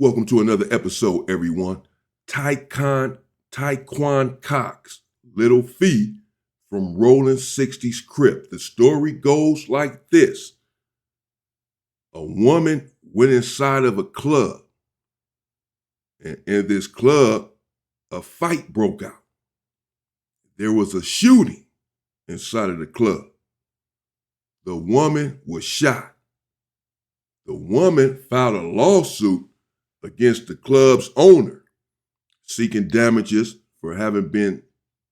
Welcome to another episode, everyone. Taekwon Cox, Little Fee from Rolling 60s Crip. The story goes like this. A woman went inside of a club, and in this club, a fight broke out. There was a shooting inside of the club. The woman was shot. The woman filed a lawsuit against the club's owner, seeking damages for having been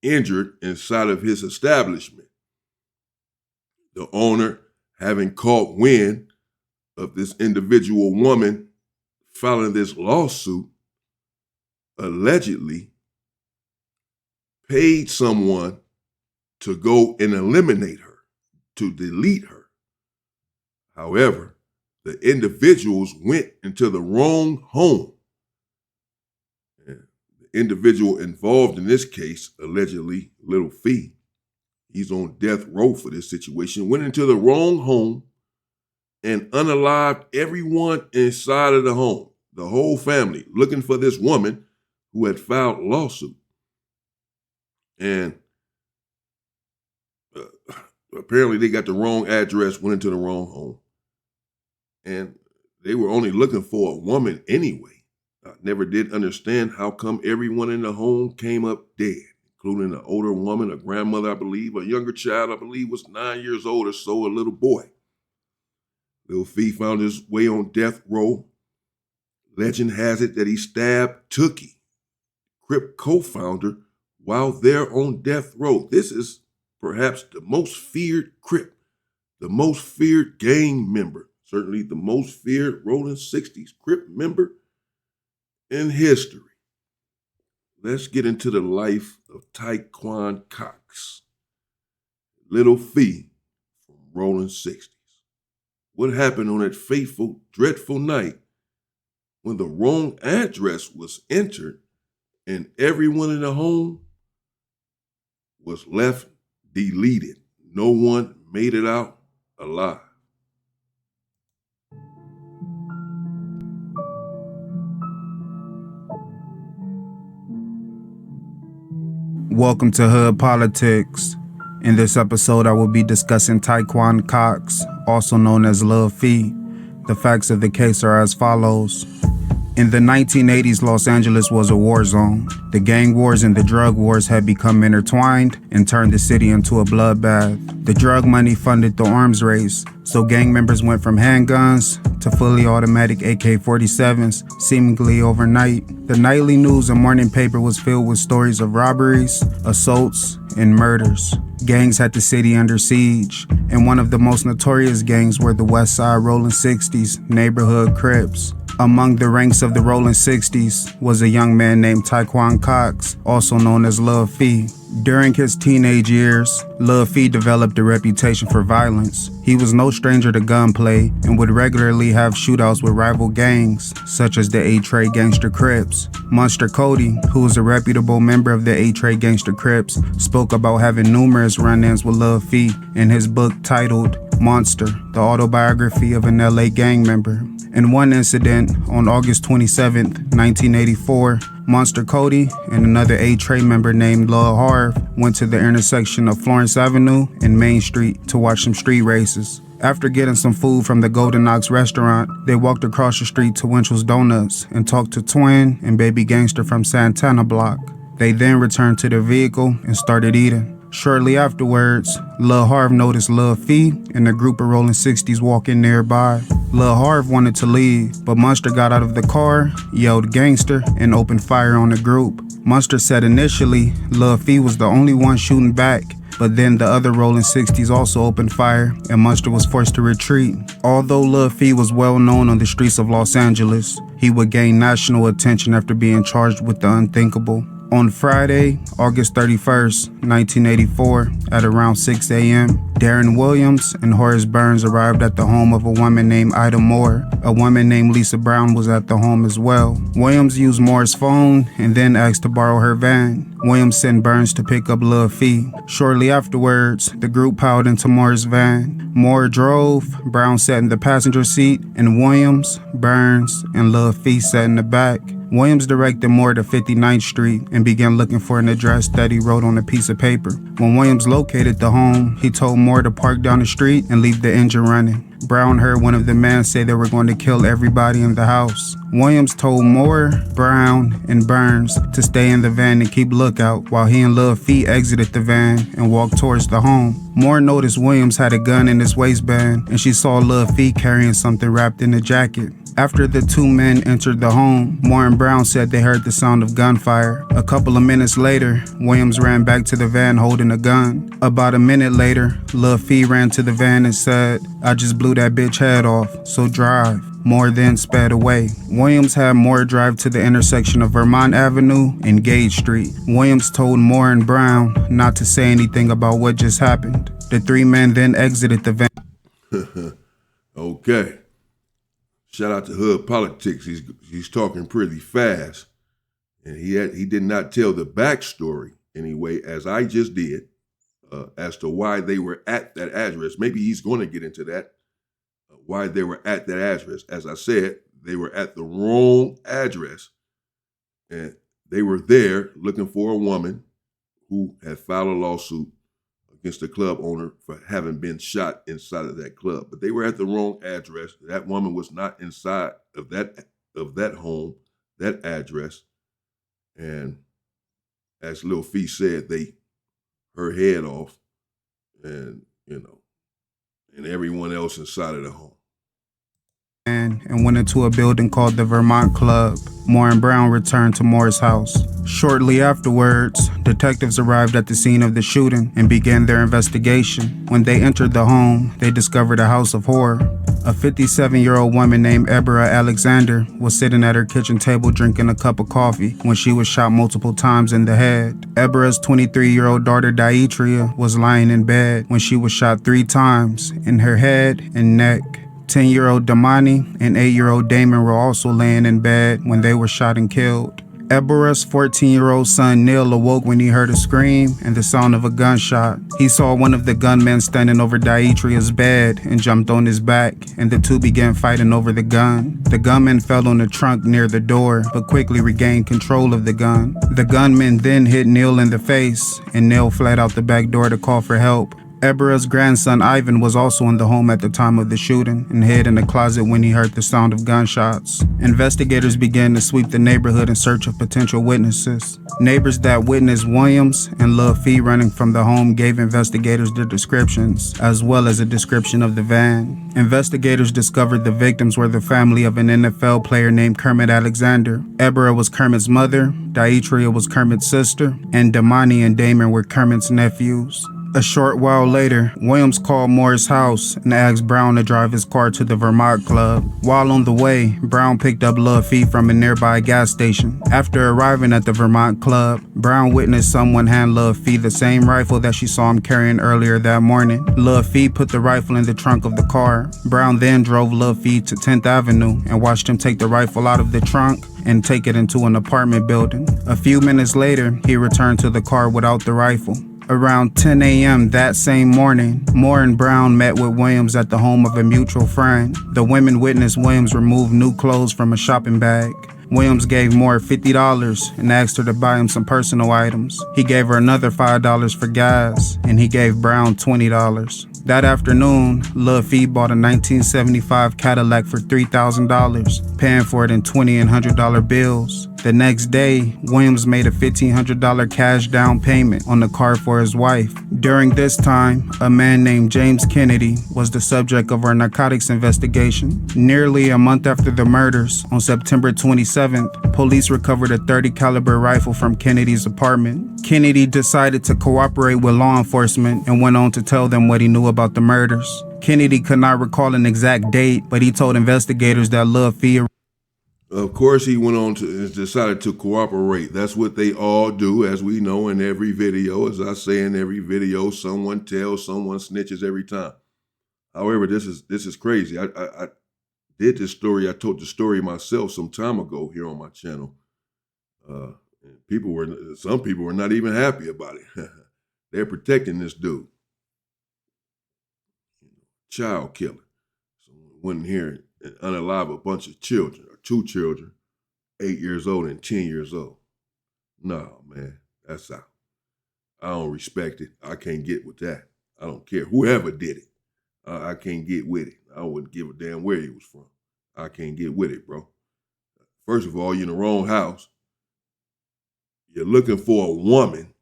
injured inside of his establishment. The owner, having caught wind of this individual woman filing this lawsuit, allegedly paid someone to go and eliminate her, to delete her. However, the individuals went into the wrong home. And the individual involved in this case, allegedly Little Fee, he's on death row for this situation, went into the wrong home and unalived everyone inside of the home, the whole family, looking for this woman who had filed a lawsuit. And apparently they got the wrong address, went into the wrong home. And they were only looking for a woman anyway. I never did understand how come everyone in the home came up dead, including an older woman, a grandmother, I believe, a younger child, I believe, was 9 years old or so, a little boy. Little Fee found his way on death row. Legend has it that he stabbed Tookie, Crip co-founder, while they're on death row. This is perhaps the most feared Crip, the most feared gang member. Certainly the most feared Rolling 60s Crip member in history. Let's get into the life of Taekwon Cox, Little Fee from Rolling 60s. What happened on that fateful, dreadful night when the wrong address was entered and everyone in the home was left deleted. No one made it out alive. Welcome to Hood Politics. In this episode, I will be discussing Taekwon Cox, also known as Lil Fee. The facts of the case are as follows. In the 1980s, Los Angeles was a war zone. The gang wars and the drug wars had become intertwined and turned the city into a bloodbath. The drug money funded the arms race, so gang members went from handguns to fully automatic AK-47s seemingly overnight. The nightly news and morning paper was filled with stories of robberies, assaults, and murders. Gangs had the city under siege, and one of the most notorious gangs were the West Side Rolling 60s neighborhood Crips. Among the ranks of the Rolling 60s was a young man named Taekwon Cox, also known as Lil Fee. During his teenage years, Lil Fee developed a reputation for violence. He was no stranger to gunplay and would regularly have shootouts with rival gangs, such as the A-Tray Gangster Crips. Monster Cody, who was a reputable member of the A-Tray Gangster Crips, spoke about having numerous run-ins with Lil Fee in his book titled Monster, the autobiography of an LA gang member. In one incident, on August 27, 1984, Monster Cody and another A-Tray member named Lil Harv went to the intersection of Florence Avenue and Main Street to watch some street races. After getting some food from the Golden Ox restaurant, they walked across the street to Winchell's Donuts and talked to Twin and Baby Gangster from Santana Block. They then returned to their vehicle and started eating. Shortly afterwards, Lil Harv noticed Lil Fee and a group of Rolling 60s walking nearby. Lil Harv wanted to leave, but Monster got out of the car, yelled gangster, and opened fire on the group. Monster said initially Lil Fee was the only one shooting back, but then the other Rolling 60s also opened fire, and Monster was forced to retreat. Although Lil Fee was well known on the streets of Los Angeles, he would gain national attention after being charged with the unthinkable. On Friday, August 31st, 1984, at around 6 a.m., Darren Williams and Horace Burns arrived at the home of a woman named Ida Moore. A woman named Lisa Brown was at the home as well. Williams used Moore's phone and then asked to borrow her van. Williams sent Burns to pick up Lil Fee. Shortly afterwards, the group piled into Moore's van. Moore drove, Brown sat in the passenger seat, and Williams, Burns, and Lil Fee sat in the back. Williams directed Moore to 59th Street and began looking for an address that he wrote on a piece of paper. When Williams located the home, he told Moore to park down the street and leave the engine running. Brown heard one of the men say they were going to kill everybody in the house. Williams told Moore, Brown, and Burns to stay in the van and keep lookout while he and Lil Fee exited the van and walked towards the home. Moore noticed Williams had a gun in his waistband and she saw Lil Fee carrying something wrapped in a jacket. After the two men entered the home, Moore and Brown said they heard the sound of gunfire. A couple of minutes later, Williams ran back to the van holding a gun. About a minute later, Lil Fee ran to the van and said, "I just blew that bitch head off, so drive." Moore then sped away. Williams had Moore drive to the intersection of Vermont Avenue and Gage Street. Williams told Moore and Brown not to say anything about what just happened. The three men then exited the van. Okay. Shout out to Hood Politics. He's talking pretty fast. And he did not tell the backstory anyway, as I just did, as to why they were at that address. Maybe he's going to get into that, why they were at that address. As I said, they were at the wrong address. And they were there looking for a woman who had filed a lawsuit against the club owner for having been shot inside of that club. But they were at the wrong address. That woman was not inside of that home, that address. And as Lil Fee said, they her head off and everyone else inside of the home. And went into a building called the Vermont Club. Moore and Brown returned to Moore's house. Shortly afterwards, detectives arrived at the scene of the shooting and began their investigation. When they entered the home, they discovered a house of horror. A 57-year-old woman named Ebra Alexander was sitting at her kitchen table drinking a cup of coffee when she was shot multiple times in the head. Ebra's 23-year-old daughter Dietria was lying in bed when she was shot 3 times in her head and neck. 10-year-old Damani and 8-year-old Damon were also laying in bed when they were shot and killed. Ebra's 14-year-old son Neil awoke when he heard a scream and the sound of a gunshot. He saw one of the gunmen standing over Dietria's bed and jumped on his back, and the two began fighting over the gun. The gunman fell on the trunk near the door, but quickly regained control of the gun. The gunman then hit Neil in the face, and Neil fled out the back door to call for help. Ebra's grandson Ivan was also in the home at the time of the shooting and hid in a closet when he heard the sound of gunshots. Investigators began to sweep the neighborhood in search of potential witnesses. Neighbors that witnessed Williams and Lil Fee running from the home gave investigators their descriptions, as well as a description of the van. Investigators discovered the victims were the family of an NFL player named Kermit Alexander. Ebra was Kermit's mother, Dietria was Kermit's sister, and Damani and Damon were Kermit's nephews. A short while later, Williams called Moore's house and asked Brown to drive his car to the Vermont Club. While on the way, Brown picked up Lil Fee from a nearby gas station. After arriving at the Vermont Club, Brown witnessed someone hand Lil Fee the same rifle that she saw him carrying earlier that morning. Lil Fee put the rifle in the trunk of the car. Brown then drove Lil Fee to 10th Avenue and watched him take the rifle out of the trunk and take it into an apartment building. A few minutes later, he returned to the car without the rifle. Around 10 a.m. that same morning, Moore and Brown met with Williams at the home of a mutual friend. The women witnessed Williams remove new clothes from a shopping bag. Williams gave Moore $50 and asked her to buy him some personal items. He gave her another $5 for gas, and he gave Brown $20. That afternoon, Lil Fee bought a 1975 Cadillac for $3,000, paying for it in $20 and $100 bills. The next day, Williams made a $1,500 cash down payment on the car for his wife. During this time, a man named James Kennedy was the subject of our narcotics investigation. Nearly a month after the murders, on September 27th, police recovered a .30 caliber rifle from Kennedy's apartment. Kennedy decided to cooperate with law enforcement and went on to tell them what he knew about the murders. Kennedy could not recall an exact date, but he told investigators that Lil Fee... Of course, he went on to decided to cooperate. That's what they all do, as we know in every video. As I say in every video, someone tells, someone snitches every time. However, this is crazy. I did this story. I told the story myself some time ago here on my channel. Some people were not even happy about it. They're protecting this dude, child killer. Someone went in here and unalive a bunch of children, or 2 children, 8 years old and 10 years old. No, man, that's out. I don't respect it. I can't get with that. I don't care. Whoever did it, I can't get with it. I wouldn't give a damn where he was from. I can't get with it, bro. First of all, you're in the wrong house. You're looking for a woman.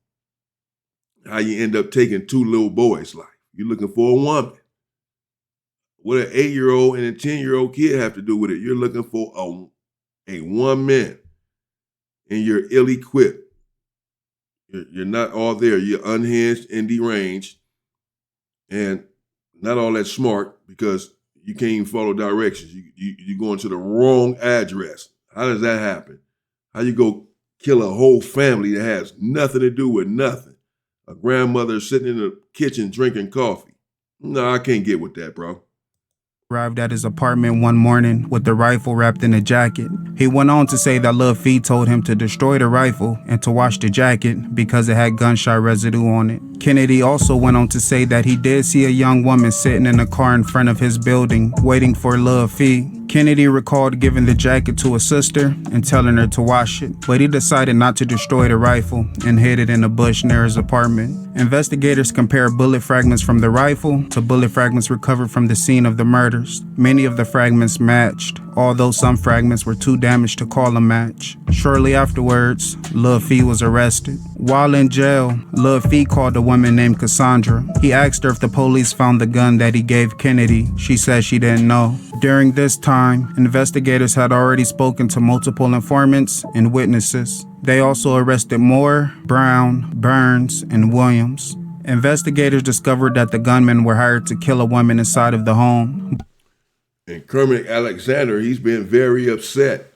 How you end up taking 2 little boys' life? You're looking for a woman. What an 8-year-old and a 10-year-old kid have to do with it? You're looking for a woman, and you're ill-equipped. You're not all there. You're unhinged and deranged, and not all that smart because you can't even follow directions. You're going to the wrong address. How does that happen? How you go kill a whole family that has nothing to do with nothing? A grandmother sitting in the kitchen drinking coffee. No, I can't get with that, bro. Arrived at his apartment one morning with the rifle wrapped in a jacket. He went on to say that Lil Fee told him to destroy the rifle and to wash the jacket because it had gunshot residue on it. Kennedy also went on to say that he did see a young woman sitting in a car in front of his building waiting for Lil Fee. Kennedy recalled giving the jacket to a sister and telling her to wash it, but he decided not to destroy the rifle and hid it in a bush near his apartment. Investigators compared bullet fragments from the rifle to bullet fragments recovered from the scene of the murders. Many of the fragments matched, although some fragments were too damaged to call a match. Shortly afterwards, Lil Fee was arrested. While in jail, Lil Fee called a woman named Cassandra. He asked her if the police found the gun that he gave Kennedy. She said she didn't know. During this time, investigators had already spoken to multiple informants and witnesses. They also arrested Moore, Brown, Burns, and Williams. Investigators discovered that the gunmen were hired to kill a woman inside of the home. And Kermit Alexander, he's been very upset.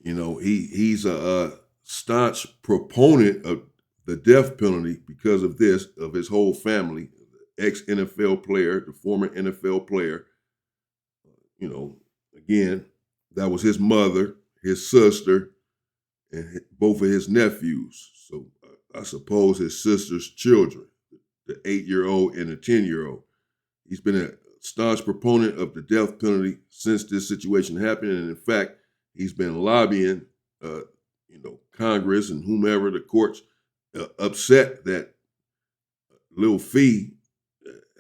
You know, he's a staunch proponent of the death penalty because of this, of his whole family, the ex-NFL player, the former NFL player. You know, again, that was his mother, his sister, and both of his nephews. So I suppose his sister's children, the 8-year-old and the 10-year-old. He's been a staunch proponent of the death penalty since this situation happened. And in fact, he's been lobbying, Congress and whomever, the courts, upset that Lil Fee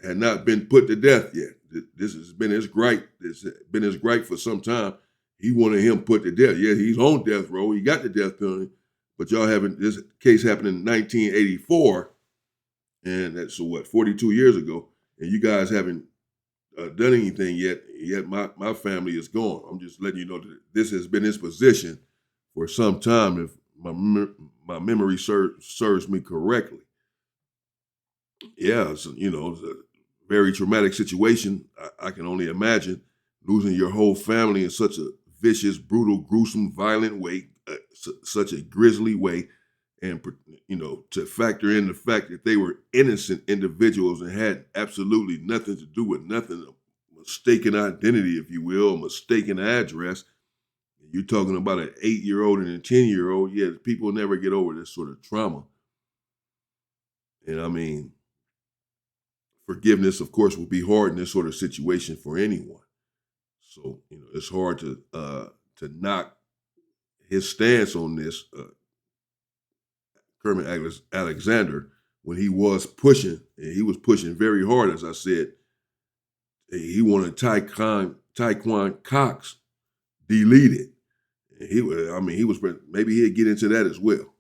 had not been put to death yet. This has been his gripe. This has been his gripe for some time. He wanted him put to death. Yeah, he's on death row. He got the death penalty, but y'all haven't. This case happened in 1984, and that's 42 years ago, and you guys haven't done anything yet. Yet my family is gone. I'm just letting you know that this has been his position for some time, if my memory serves me correctly. Yeah, so, it's a very traumatic situation. I can only imagine losing your whole family in such a vicious, brutal, gruesome, violent way, such a grisly way, and to factor in the fact that they were innocent individuals and had absolutely nothing to do with nothing, a mistaken identity, if you will, a mistaken address. You're talking about an 8-year-old and a 10-year-old. Yeah, people never get over this sort of trauma. And I mean, forgiveness, of course, will be hard in this sort of situation for anyone. So, it's hard to knock his stance on this, Kermit Alexander, when he was pushing, and he was pushing very hard, as I said. He wanted Taekwon Cox deleted. He was maybe he'd get into that as well.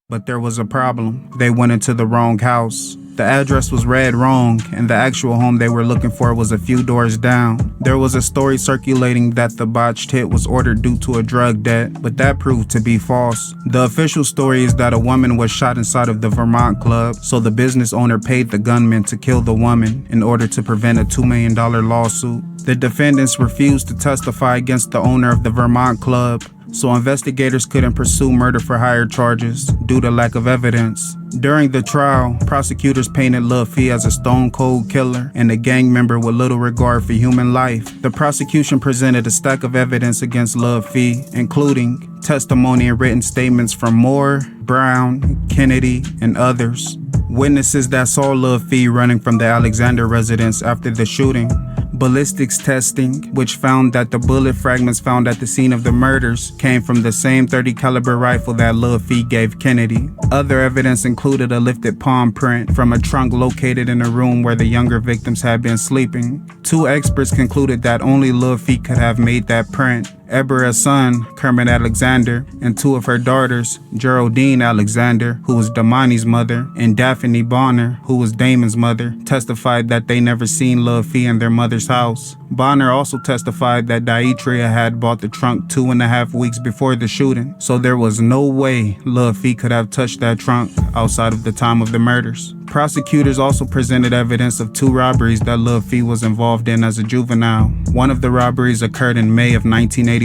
But there was a problem. They went into the wrong house. The address was read wrong, and the actual home they were looking for was a few doors down. There was a story circulating that the botched hit was ordered due to a drug debt, but that proved to be false. The official story is that a woman was shot inside of the Vermont club, so the business owner paid the gunman to kill the woman in order to prevent a $2 million lawsuit. The defendants refused to testify against the owner of the Vermont club, so investigators couldn't pursue murder-for-hire charges due to lack of evidence. During the trial, prosecutors painted LaFee as a stone-cold killer and a gang member with little regard for human life. The prosecution presented a stack of evidence against LaFee, including testimony and written statements from Moore, Brown, Kennedy, and others. Witnesses that saw LaFee running from the Alexander residence after the shooting. Ballistics testing, which found that the bullet fragments found at the scene of the murders came from the same .30 caliber rifle that LaFee gave Kennedy. Other evidence included a lifted palm print from a trunk located in a room where the younger victims had been sleeping. Two experts concluded that only LaFee could have made that print. Ebera's son, Kermit Alexander, and two of her daughters, Geraldine Alexander, who was Damani's mother, and Daphne Bonner, who was Damon's mother, testified that they never seen LaFee in their mother's house. Bonner also testified that Dietria had bought the trunk 2.5 weeks before the shooting, so there was no way LaFee could have touched that trunk outside of the time of the murders. Prosecutors also presented evidence of 2 robberies that LaFee was involved in as a juvenile. One of the robberies occurred in May of 1981.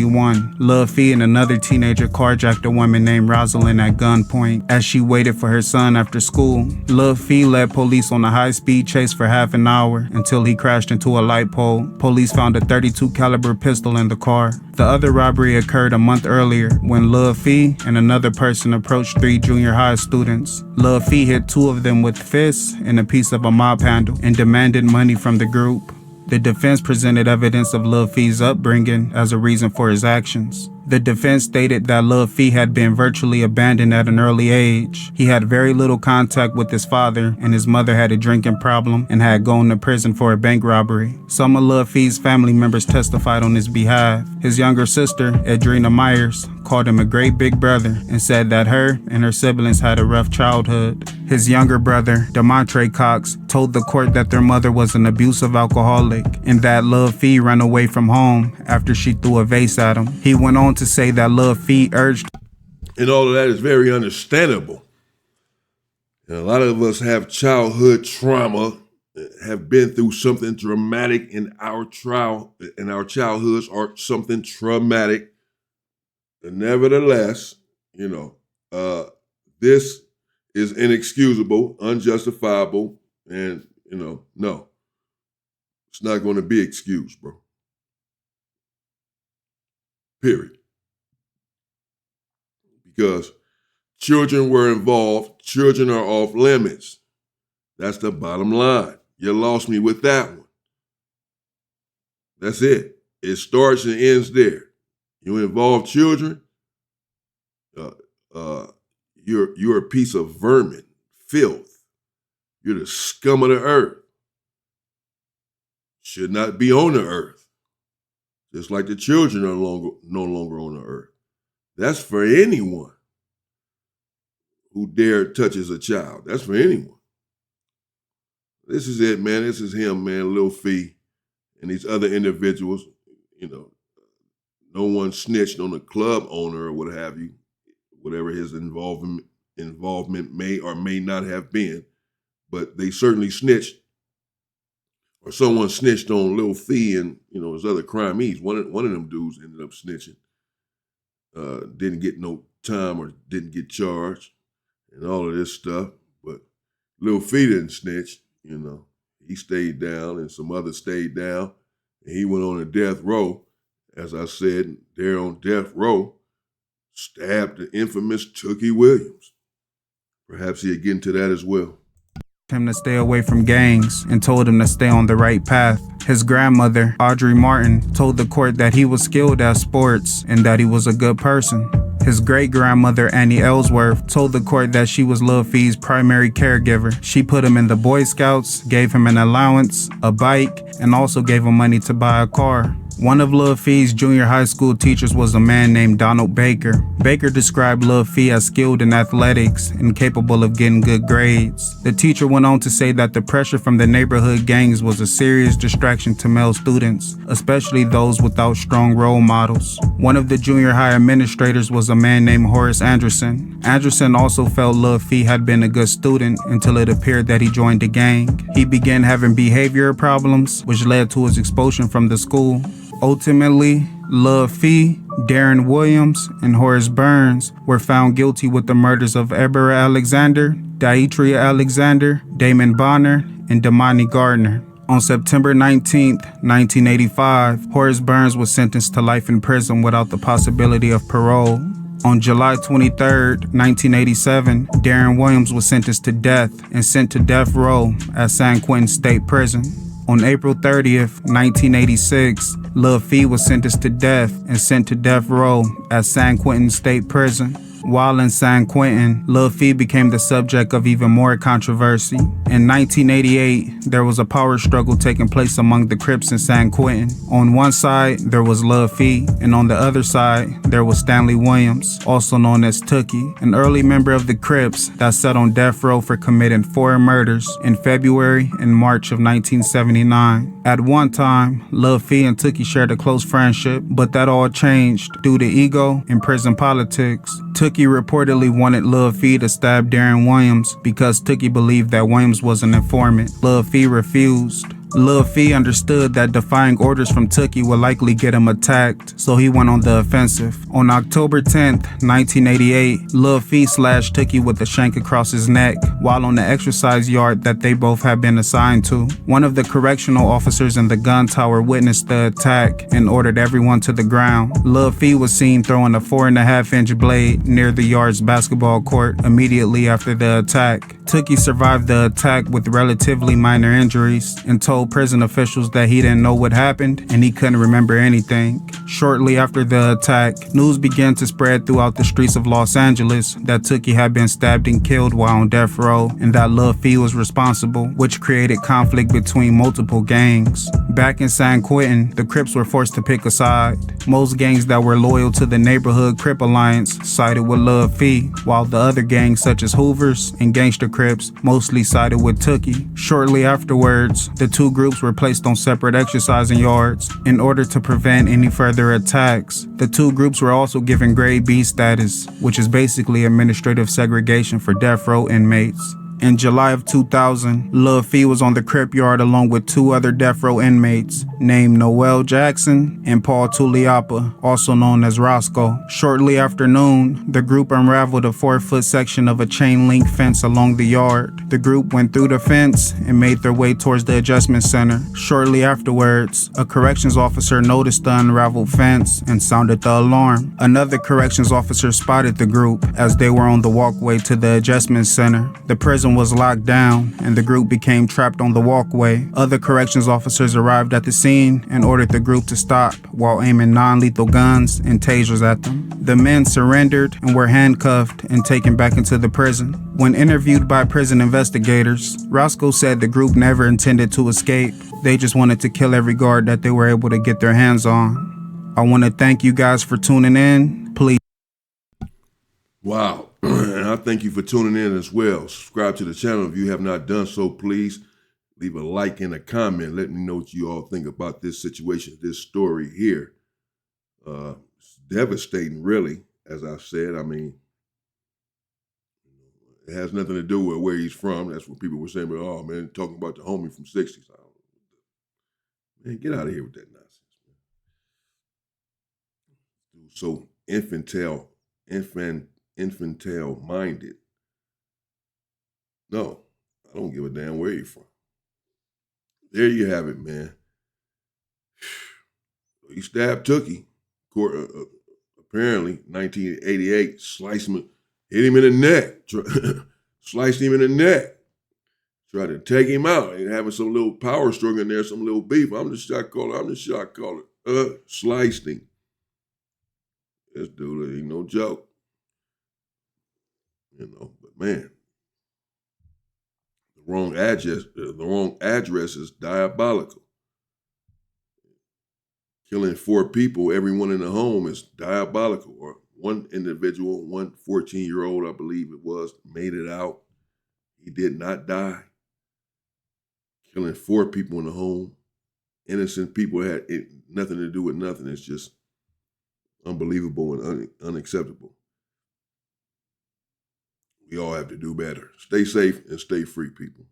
LaFee and another teenager carjacked a woman named Rosalind at gunpoint as she waited for her son after school. LaFee led police on a high-speed chase for half an hour until he crashed into a light pole. Police found a .32 caliber pistol in the car. The other robbery occurred a month earlier when LaFee and another person approached 3 junior high students. LaFee hit 2 of them with fists and a piece of a mop handle and demanded money from the group. The defense presented evidence of LaFee's upbringing as a reason for his actions. The defense stated that LaFee had been virtually abandoned at an early age. He had very little contact with his father, and his mother had a drinking problem and had gone to prison for a bank robbery. Some of LaFee's family members testified on his behalf. His younger sister, Edrina Myers, called him a great big brother and said that her and her siblings had a rough childhood. His younger brother, Demontre Cox, told the court that their mother was an abusive alcoholic and that LaFee ran away from home after she threw a vase at him. He went on to say that LaFee urged. And all of that is very understandable. And a lot of us have childhood trauma, have been through something dramatic in our childhoods, or something traumatic. And nevertheless, this is inexcusable, unjustifiable, and, no, it's not going to be excused, bro. Period. Because children were involved, children are off limits. That's the bottom line. You lost me with that one. That's it. It starts and ends there. You involve children, you're a piece of vermin, filth. You're the scum of the earth. Should not be on the earth. Just like the children are no longer on the earth. That's for anyone who dare touches a child. That's for anyone. This is it, man. This is him, man, Lil Fee, and these other individuals. No one snitched on the club owner or what have you, whatever his involvement may or may not have been. But they certainly snitched, or someone snitched on Lil Fee and, his other crimees. One of them dudes ended up snitching. Didn't get no time or didn't get charged and all of this stuff. But Lil Fee didn't snitch, He stayed down and some others stayed down. And he went on a death row. As I said, there on death row, stabbed the infamous Tookie Williams. Perhaps he'll get into that as well. Him to stay away from gangs and told him to stay on the right path. His grandmother, Audrey Martin, told the court that he was skilled at sports and that he was a good person. His great-grandmother, Annie Ellsworth, told the court that she was Lil Fee's primary caregiver. She put him in the Boy Scouts, gave him an allowance, a bike, and also gave him money to buy a car. One of Lil Fee's junior high school teachers was a man named Donald Baker. Baker described Lil Fee as skilled in athletics and capable of getting good grades. The teacher went on to say that the pressure from the neighborhood gangs was a serious distraction to male students, especially those without strong role models. One of the junior high administrators was a man named Horace Anderson. Anderson also felt Lil Fee had been a good student until it appeared that he joined a gang. He began having behavioral problems, which led to his expulsion from the school. Ultimately, Lil Fee, Darren Williams, and Horace Burns were found guilty with the murders of Ebera Alexander, Daitria Alexander, Damon Bonner, and Damani Gardner. On September 19, 1985, Horace Burns was sentenced to life in prison without the possibility of parole. On July 23, 1987, Darren Williams was sentenced to death and sent to death row at San Quentin State Prison. On April 30th, 1986, Lil Fee was sentenced to death and sent to death row at San Quentin State Prison. While in San Quentin, Lil Fee became the subject of even more controversy. In 1988, there was a power struggle taking place among the Crips in San Quentin. On one side, there was Lil Fee, and on the other side, there was Stanley Williams, also known as Tookie, an early member of the Crips that sat on death row for committing 4 murders in February and March of 1979. At one time, Lil Fee and Tookie shared a close friendship, but that all changed due to ego and prison politics. Tookie reportedly wanted Lil Fee to stab Darren Williams because Tookie believed that Williams was an informant. Lil Fee refused. Lil Fee understood that defying orders from Tookie would likely get him attacked, so he went on the offensive. On October 10th, 1988, Lil Fee slashed Tookie with a shank across his neck while on the exercise yard that they both had been assigned to. One of the correctional officers in the gun tower witnessed the attack and ordered everyone to the ground. Lil Fee was seen throwing a 4.5-inch blade near the yard's basketball court immediately after the attack. Tookie survived the attack with relatively minor injuries and told prison officials that he didn't know what happened and he couldn't remember anything. Shortly after the attack, news began to spread throughout the streets of Los Angeles that Tookie had been stabbed and killed while on death row and that Lil Fee was responsible, which created conflict between multiple gangs. Back in San Quentin, the Crips were forced to pick a side. Most gangs that were loyal to the Neighborhood Crip Alliance sided with Lil Fee, while the other gangs such as Hoovers and Gangsta Crips mostly sided with Tookie. Shortly afterwards, the two groups were placed on separate exercising yards in order to prevent any further attacks. The two groups were also given grade B status, which is basically administrative segregation for death row inmates. In July of 2000, Lil Fee was on the Crip yard along with 2 other death row inmates named Noel Jackson and Paul Tuliapa, also known as Roscoe. Shortly after noon, the group unraveled a 4-foot section of a chain link fence along the yard. The group went through the fence and made their way towards the adjustment center. Shortly afterwards, a corrections officer noticed the unraveled fence and sounded the alarm. Another corrections officer spotted the group as they were on the walkway to the adjustment center. The prison was locked down and the group became trapped on the walkway. Other corrections officers arrived at the scene and ordered the group to stop while aiming non-lethal guns and tasers at them. The men surrendered and were handcuffed and taken back into the prison. When interviewed by prison investigators, Roscoe said the group never intended to escape. They just wanted to kill every guard that they were able to get their hands on. I want to thank you guys for tuning in. Please. Wow. And I thank you for tuning in as well. Subscribe to the channel if you have not done so. Please leave a like and a comment. Let me know what you all think about this situation, this story here. It's devastating, really, as I said. I mean, it has nothing to do with where he's from. That's what people were saying, but oh, man, talking about the homie from 60s. Man, get out of here with that nonsense, man. So infantile minded. No, I don't give a damn where you're from. There you have it, man. He stabbed Tookie. Apparently, 1988, sliced him, hit him in the neck, sliced him in the neck. Tried to take him out and having some little power struggle in there, some little beef. I'm the shot caller. Sliced him. This dude ain't no joke. You know, but man, the wrong address is diabolical. Killing 4 people, everyone in the home, is diabolical. Or one individual, one 14-year-old, I believe it was, made it out. He did not die. Killing 4 people in the home, innocent people had nothing to do with nothing. It's just unbelievable and unacceptable. We all have to do better. Stay safe and stay free, people.